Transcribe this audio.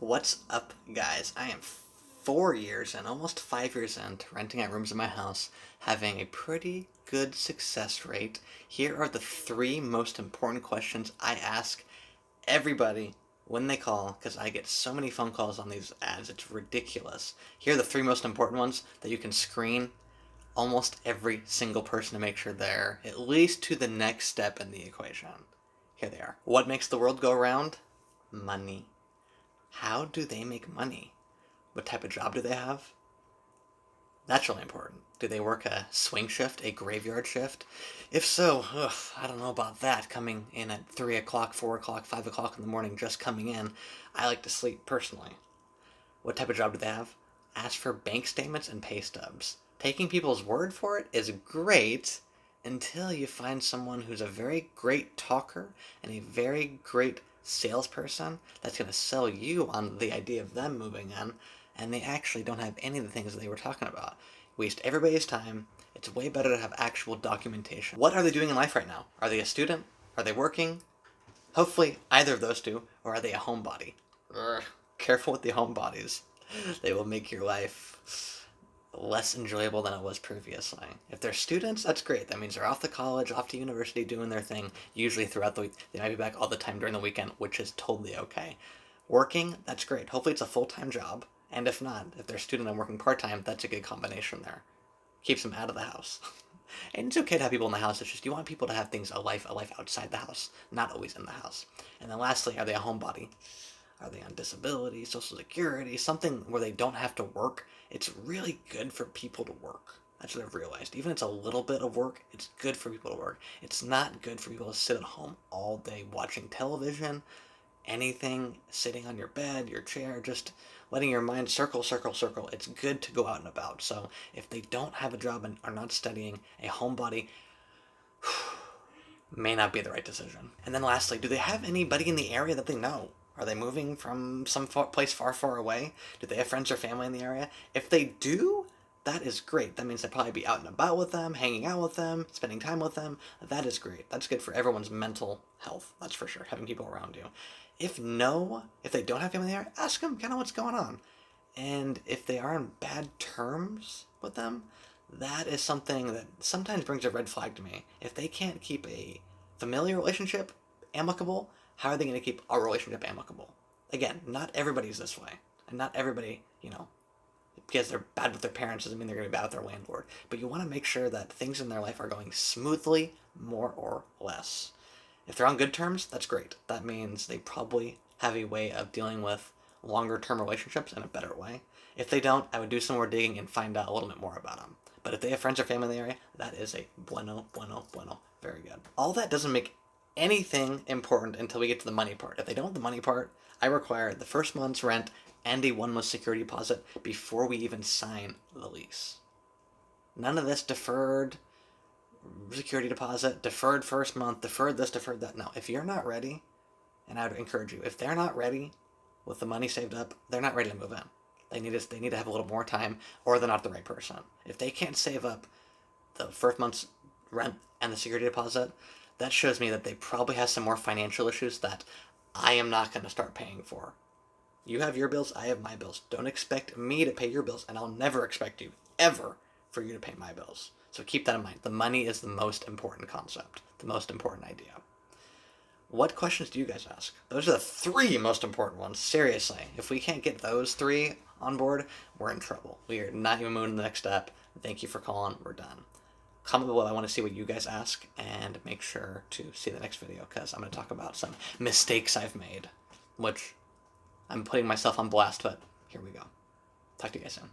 What's up, guys? I am 4 years and almost 5 years into renting out rooms in my house, having a pretty good success rate. Here are the three most important questions I ask everybody when they call, because I get so many phone calls on these ads, it's ridiculous. Here are the three most important ones that you can screen almost every single person to make sure they're at least to the next step in the equation. Here they are. What makes the world go round? Money. How do they make money? What type of job do they have? That's really important. Do they work a swing shift, a graveyard shift? If so, I don't know about that. Coming in at 3 o'clock, 4 o'clock, 5 o'clock in the morning, just coming in. I like to sleep personally. What type of job do they have? Ask for bank statements and pay stubs. Taking people's word for it is great until you find someone who's a very great talker and a very great salesperson that's going to sell you on the idea of them moving in, and they actually don't have any of the things that they were talking about. Waste everybody's time. It's way better to have actual documentation. What are they doing in life right now? Are they a student? Are they working? Hopefully either of those two, or are they a homebody? Urgh, careful with the homebodies. They will make your life less enjoyable than it was previously. If they're students, that's great. That means they're off to college, off to university, doing their thing, usually throughout the week. They might be back all the time during the weekend, which is totally okay. Working, that's great. Hopefully it's a full-time job. And if not, if they're a student and working part-time, that's a good combination there. Keeps them out of the house. And it's okay to have people in the house. It's just you want people to have things, a life outside the house, not always in the house. And then lastly, are they a homebody? Are they on disability, social security, something where they don't have to work? It's really good for people to work. That's what I've realized. Even if it's a little bit of work, it's good for people to work. It's not good for people to sit at home all day watching television, anything, sitting on your bed, your chair, just letting your mind circle, circle, circle. It's good to go out and about. So if they don't have a job and are not studying, a homebody may not be the right decision. And then lastly, do they have anybody in the area that they know? Are they moving from some place far, far away? Do they have friends or family in the area? If they do, that is great. That means they'll probably be out and about with them, hanging out with them, spending time with them. That is great. That's good for everyone's mental health. That's for sure, having people around you. If no, if they don't have family there, ask them kind of what's going on. And if they are on bad terms with them, that is something that sometimes brings a red flag to me. If they can't keep a familiar relationship amicable, how are they going to keep a relationship amicable? Again, not everybody's this way. And not everybody, because they're bad with their parents doesn't mean they're going to be bad with their landlord. But you want to make sure that things in their life are going smoothly, more or less. If they're on good terms, that's great. That means they probably have a way of dealing with longer term relationships in a better way. If they don't, I would do some more digging and find out a little bit more about them. But if they have friends or family in the area, that is a bueno, bueno, bueno. Very good. All that doesn't make anything important until we get to the money part. If they don't have the money part, I require the first month's rent and a 1 month security deposit before we even sign the lease. None of this deferred security deposit, deferred first month, deferred this, deferred that. No, if you're not ready, and I would encourage you, if they're not ready with the money saved up, they're not ready to move in. They need to have a little more time, or they're not the right person. If they can't save up the first month's rent and the security deposit, that shows me that they probably have some more financial issues that I am not going to start paying for. You have your bills, I have my bills. Don't expect me to pay your bills, and I'll never expect you, ever, for you to pay my bills. So keep that in mind. The money is the most important concept, the most important idea. What questions do you guys ask? Those are the three most important ones. Seriously, if we can't get those three on board, we're in trouble. We are not even moving to the next step. Thank you for calling. We're done. Comment below. I want to see what you guys ask, and make sure to see the next video because I'm going to talk about some mistakes I've made, which I'm putting myself on blast, but here we go. Talk to you guys soon.